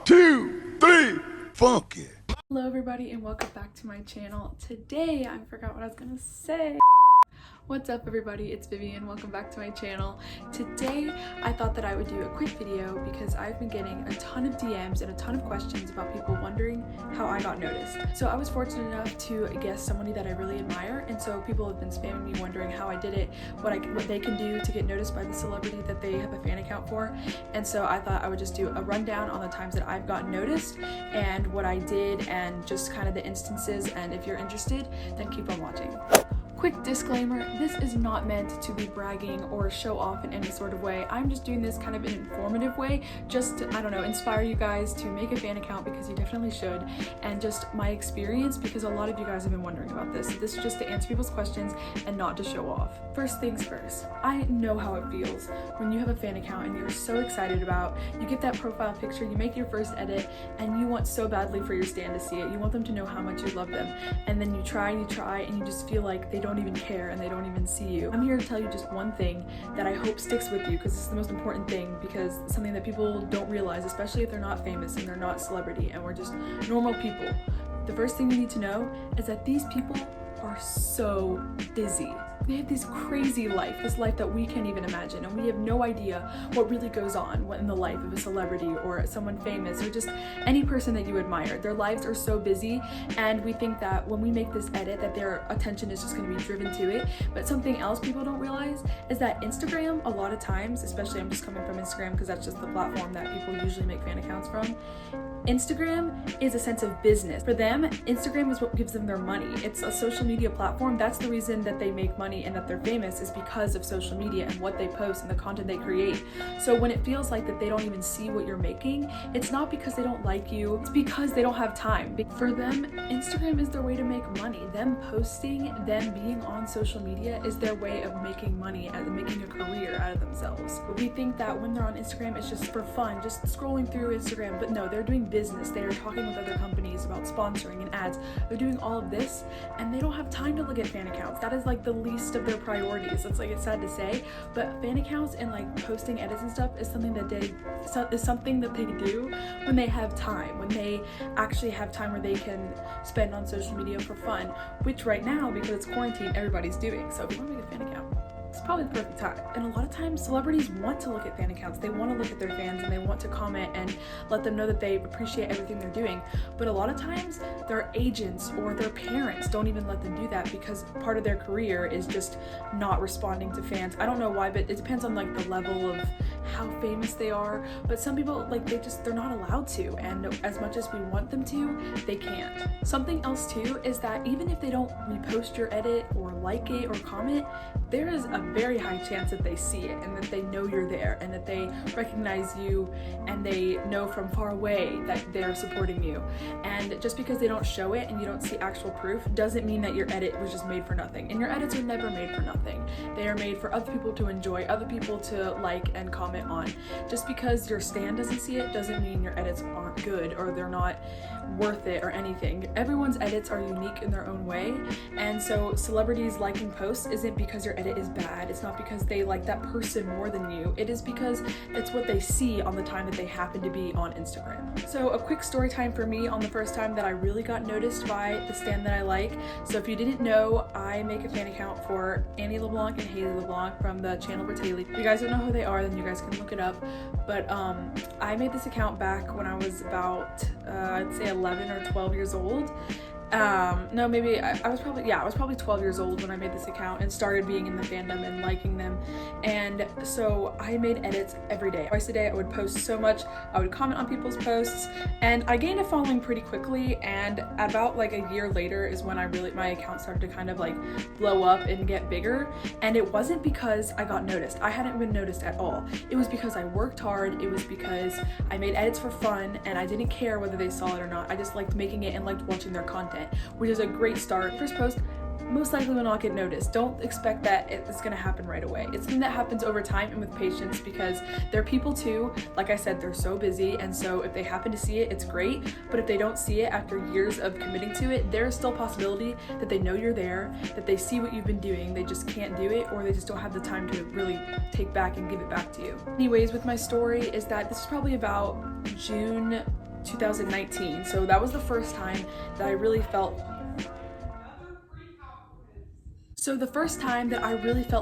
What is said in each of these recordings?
2, 3, funky. Hello everybody and welcome back to my channel. Today, I forgot what I was gonna say. What's up everybody, it's Vivian, welcome back to my channel. Today, I thought that I would do a quick video because I've been getting a ton of DMs and a ton of questions about people wondering how I got noticed. So I was fortunate enough to guest somebody that I really admire, and so people have been spamming me wondering how I did it, what they can do to get noticed by the celebrity that they have a fan account for. And so I thought I would just do a rundown on the times that I've gotten noticed and what I did and just kind of the instances, and if you're interested, then keep on watching. Quick disclaimer, this is not meant to be bragging or show off in any sort of way. I'm just doing this kind of in an informative way, just to, I don't know, inspire you guys to make a fan account because you definitely should, and just my experience because a lot of you guys have been wondering about this. This is just to answer people's questions and not to show off. First things first, I know how it feels when you have a fan account and you're so excited about, you get that profile picture, you make your first edit, and you want so badly for your stan to see it. You want them to know how much you love them, and then you try and you just feel like they don't even care and they don't even see you. I'm here to tell you just one thing that I hope sticks with you, because it's the most important thing, because it's something that people don't realize, especially if they're not famous and they're not celebrity and we're just normal people. The first thing you need to know is that these people are so busy. They have this crazy life, this life that we can't even imagine, and we have no idea what really goes on in the life of a celebrity or someone famous or just any person that you admire. Their lives are so busy, and we think that when we make this edit that their attention is just going to be driven to it. But something else people don't realize is that Instagram, a lot of times, especially I'm just coming from Instagram because that's just the platform that people usually make fan accounts from, Instagram is a sense of business. For them, Instagram is what gives them their money. It's a social media platform. That's the reason that they make money and that they're famous, is because of social media and what they post and the content they create. So when it feels like that they don't even see what you're making, it's not because they don't like you, it's because they don't have time. For them, Instagram is their way to make money. Them posting, them being on social media is their way of making money and making a career out of themselves. We think that when they're on Instagram, it's just for fun, just scrolling through Instagram, but no, they're doing business. They are talking with other companies about sponsoring and ads. They're doing all of this, and they don't have time to look at fan accounts. That is like the least of their priorities. It's like, it's sad to say, but fan accounts and like posting edits and stuff is something that they do when they have time, when they actually have time where they can spend on social media for fun, which right now, because it's quarantine, everybody's doing. So if you want to make a fan account, it's probably the perfect time. And a lot of times celebrities want to look at fan accounts. They want to look at their fans and they want to comment and let them know that they appreciate everything they're doing. But a lot of times their agents or their parents don't even let them do that, because part of their career is just not responding to fans. I don't know why, but it depends on like the level of how famous they are. But some people, like, they're not allowed to, and as much as we want them to, they can't. Something else too is that even if they don't repost your edit or like it or comment, there is a very high chance that they see it and that they know you're there and that they recognize you and they know from far away that they're supporting you. And just because they don't show it and you don't see actual proof doesn't mean that your edit was just made for nothing. And your edits are never made for nothing. They are made for other people to enjoy, other people to like and comment on. Just because your stan doesn't see it doesn't mean your edits aren't good or they're not worth it or anything. Everyone's edits are unique in their own way, and so celebrities liking posts isn't because your edit is bad. It's not because they like that person more than you. It is because it's what they see on the time that they happen to be on Instagram. So a quick story time for me on the first time that I really got noticed by the stan that I like. So if you didn't know, I make a fan account for Annie LeBlanc and Haley LeBlanc from the channel Bertaley. If you guys don't know who they are, then you guys can look it up. But I made this account back when I was about I'd say 11 or 12 years old. No, maybe I was probably 12 years old when I made this account and started being in the fandom and liking them. And so I made edits every day. Twice a day I would post so much. I would comment on people's posts, and I gained a following pretty quickly, and about like a year later is when my account started to kind of like blow up and get bigger. And it wasn't because I got noticed. I hadn't been noticed at all. It was because I worked hard. It was because I made edits for fun and I didn't care whether they saw it or not. I just liked making it and liked watching their content, which is a great start. First post most likely will not get noticed. Don't expect that it's gonna happen right away. It's something that happens over time and with patience, because they're people too. Like I said, they're so busy, and so if they happen to see it, it's great. But if they don't see it after years of committing to it, there's still a possibility that they know you're there, that they see what you've been doing, they just can't do it, or they just don't have the time to really take back and give it back to you. Anyways, with my story is that this is probably about June 2019. So that was the first time that I really felt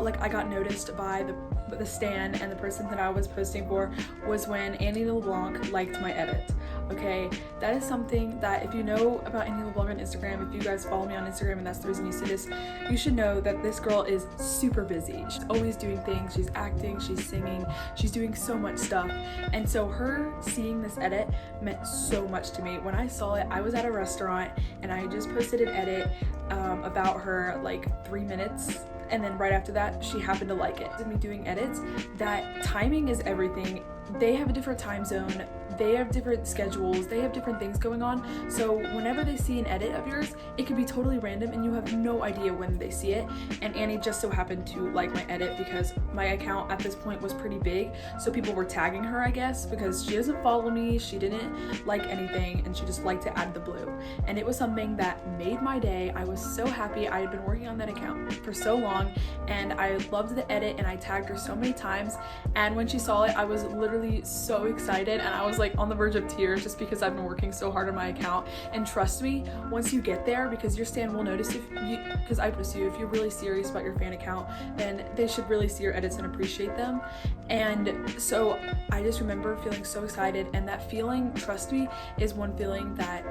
like I got noticed by the stan and the person that I was posting for was when Annie LeBlanc liked my edit. Okay, that is something that if you know about Annie LeBlanc on Instagram, if you guys follow me on Instagram and that's the reason you see this, you should know that this girl is super busy. She's always doing things, she's acting, she's singing, she's doing so much stuff. And so her seeing this edit meant so much to me. When I saw it, I was at a restaurant and I just posted an edit about her like 3 minutes, and then right after that she happened to like it. Me doing edits, that timing is everything. They have a different time zone, they have different schedules, they have different things going on. So whenever they see an edit of yours, it could be totally random and you have no idea when they see it. And Annie just so happened to like my edit because my account at this point was pretty big. So people were tagging her, I guess, because she doesn't follow me, she didn't like anything, and she just liked it out of the blue. And it was something that made my day. I was so happy. I had been working on that account for so long and I loved the edit and I tagged her so many times. And when she saw it, I was literally so excited and I was like on the verge of tears just because I've been working so hard on my account. And trust me, once you get there, because your stan will notice if you're really serious about your fan account, then they should really see your edits and appreciate them. And so I just remember feeling so excited, and that feeling, trust me, is one feeling that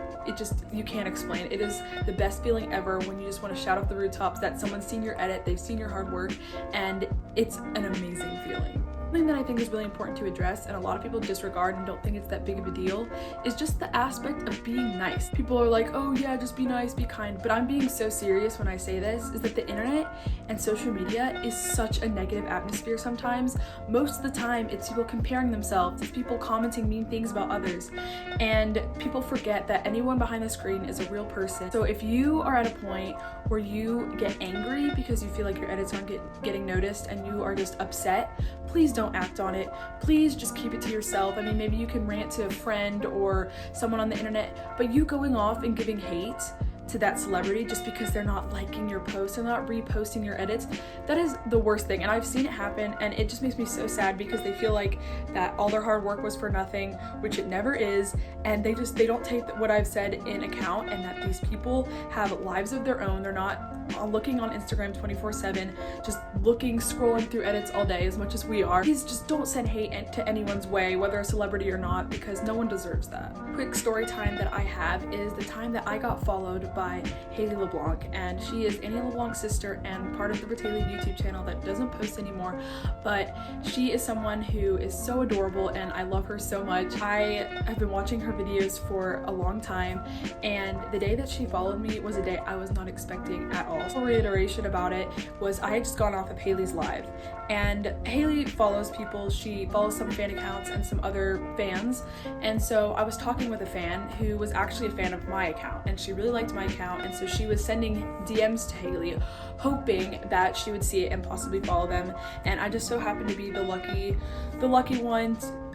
you can't explain. It is the best feeling ever when you just want to shout off the rooftops that someone's seen your edit, they've seen your hard work, and it's an amazing feeling. Something that I think is really important to address, and a lot of people disregard and don't think it's that big of a deal, is just the aspect of being nice. People are like, oh yeah, just be nice, be kind, but I'm being so serious when I say this, is that the internet and social media is such a negative atmosphere sometimes. Most of the time, it's people comparing themselves, it's people commenting mean things about others, and people forget that anyone behind the screen is a real person. So if you are at a point where you get angry because you feel like your edits aren't getting noticed and you are just upset, please don't act on it. Please just keep it to yourself. I mean, maybe you can rant to a friend or someone on the internet, but you going off and giving hate to that celebrity just because they're not liking your posts, they're not reposting your edits, that is the worst thing. And I've seen it happen, and it just makes me so sad because they feel like that all their hard work was for nothing, which it never is, and they don't take what I've said in account, and that these people have lives of their own. They're not looking on Instagram 24/7, just scrolling through edits all day as much as we are. Please just don't send hate to anyone's way, whether a celebrity or not, because no one deserves that. Quick story time that I have is the time that I got followed by Haley LeBlanc, and she is Annie LeBlanc's sister and part of the Bertaley YouTube channel that doesn't post anymore, but she is someone who is so adorable and I love her so much. I have been watching her videos for a long time, and the day that she followed me was a day I was not expecting at all. So reiteration about it was I had just gone off of Haley's live, and Haley follows people. She follows some fan accounts and some other fans, and so I was talking with a fan who was actually a fan of my account, and she really liked my account, and so she was sending DMs to Haley hoping that she would see it and possibly follow them. And I just so happened to be the lucky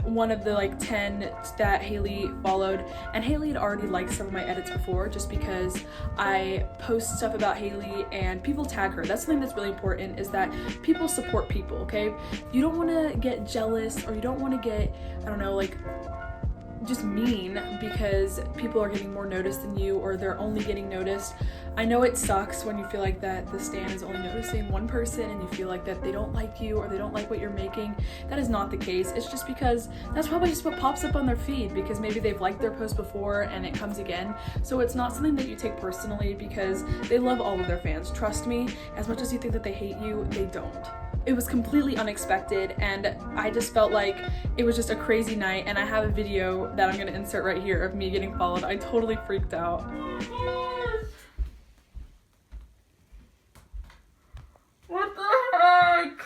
one of the like 10 that Haley followed. And Haley had already liked some of my edits before just because I post stuff about Haley and people tag her. That's something that's really important, is that people support people, okay? You don't want to get jealous, or you don't want to get, I don't know, like just mean because people are getting more noticed than you, or they're only getting noticed. I know it sucks when you feel like that the stan is only noticing one person and you feel like that they don't like you or they don't like what you're making. That is not the case. It's just because that's probably just what pops up on their feed, because maybe they've liked their post before and it comes again. So it's not something that you take personally, because they love all of their fans. Trust me, as much as you think that they hate you, they don't. It was completely unexpected, and I just felt like it was just a crazy night. And I have a video that I'm gonna insert right here of me getting followed. I totally freaked out. What the heck?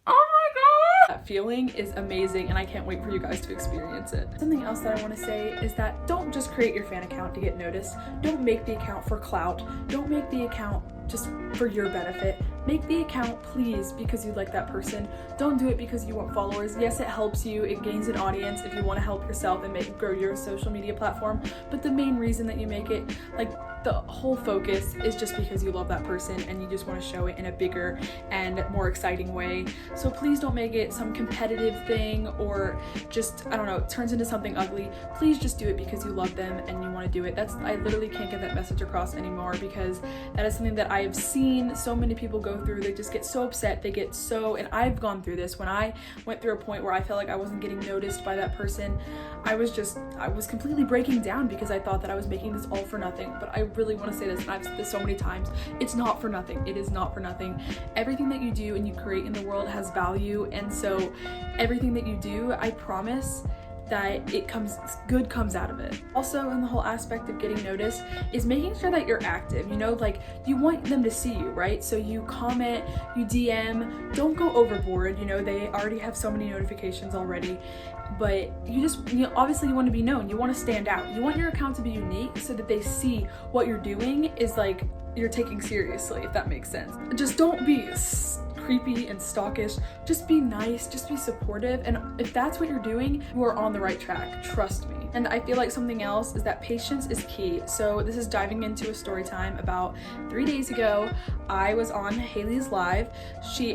Oh my god! That feeling is amazing, and I can't wait for you guys to experience it. Something else that I want to say is that don't just create your fan account to get noticed. Don't make the account for clout. Don't make the account just for your benefit. Make the account, please, because you like that person. Don't do it because you want followers. Yes, it helps you, it gains an audience if you want to help yourself and grow your social media platform, but the main reason that you make it, like, the whole focus is just because you love that person and you just want to show it in a bigger and more exciting way. So please don't make it some competitive thing or just, I don't know, it turns into something ugly. Please just do it because you love them and you want to do it. I literally can't get that message across anymore, because that is something that I have seen so many people go through. They just get so upset, and I've gone through this. When I went through a point where I felt like I wasn't getting noticed by that person, I was completely breaking down because I thought that I was making this all for nothing. But I really want to say this, and I've said this so many times, it's not for nothing. It is not for nothing. Everything that you do and you create in the world has value, and so everything that you do, I promise that good comes out of it. Also, in the whole aspect of getting noticed is making sure that you're active. You know, like, you want them to see you, right? So you comment, you DM, don't go overboard. You know, they already have so many notifications already, but obviously you want to be known. You want to stand out. You want your account to be unique so that they see what you're doing is like you're taking seriously, if that makes sense. Just don't be creepy and stalkish. Just be nice, just be supportive, and if that's what you're doing, you are on the right track, trust me. And I feel like something else is that patience is key. So this is diving into a story time. About 3 days ago, I was on Haley's live.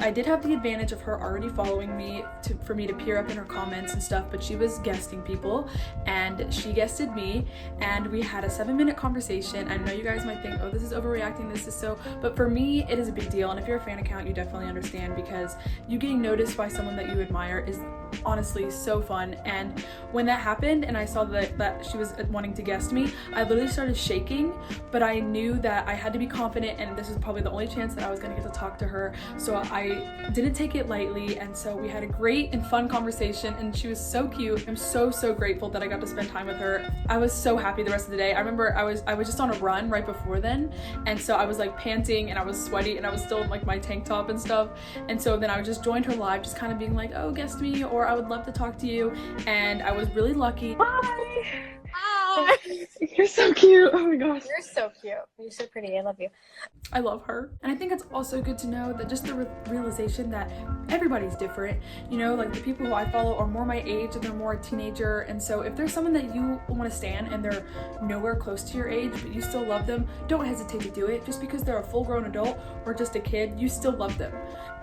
I did have the advantage of her already following me for me to peer up in her comments and stuff, but she was guesting people and she guested me, and we had a 7-minute conversation. I know you guys might think, oh, this is overreacting, this is so, but for me, it is a big deal. And if you're a fan account, you definitely understand, because you getting noticed by someone that you admire is honestly so fun. And when that happened and I saw that she was wanting to guest me, I literally started shaking, but I knew that I had to be confident, and this was probably the only chance that I was going to get to talk to her, so I didn't take it lightly. And so we had a great and fun conversation, and she was so cute. I'm so grateful that I got to spend time with her. I was so happy the rest of the day. I remember I was just on a run right before then, and so I was like panting and I was sweaty and I was still in like my tank top and stuff, and so then I just joined her live, just kind of being like, oh, guest me, or I would love to talk to you. And I was really lucky. Hi. Hi. You're so cute. Oh my gosh. You're so cute. You're so pretty. I love you. I love her. And I think it's also good to know that just the realization that everybody's different. You know, like the people who I follow are more my age and they're more a teenager. And so if there's someone that you want to stan and they're nowhere close to your age, but you still love them, don't hesitate to do it. Just because they're a full-grown adult or just a kid, you still love them.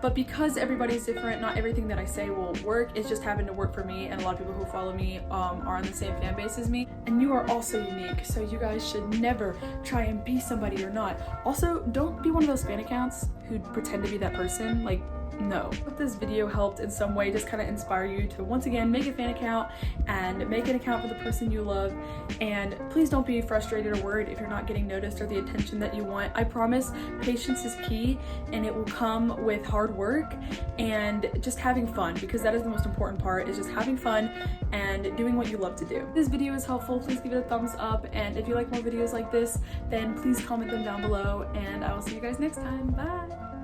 But because everybody's different, not everything that I say will work. It's just happened to work for me, and a lot of people who follow me are on the same fan base as me. And you are also unique, so you guys should never try and be somebody you're not. Also, don't be one of those fan accounts who pretend to be that person. Like, no. I hope this video helped in some way, just kind of inspire you to once again make a fan account and make an account for the person you love. And please don't be frustrated or worried if you're not getting noticed or the attention that you want. I promise patience is key, and it will come with hard work and just having fun, because that is the most important part, is just having fun and doing what you love to do. If this video is helpful, please give it a thumbs up, and if you like more videos like this, then please comment them down below, and I will see you guys next time. Bye!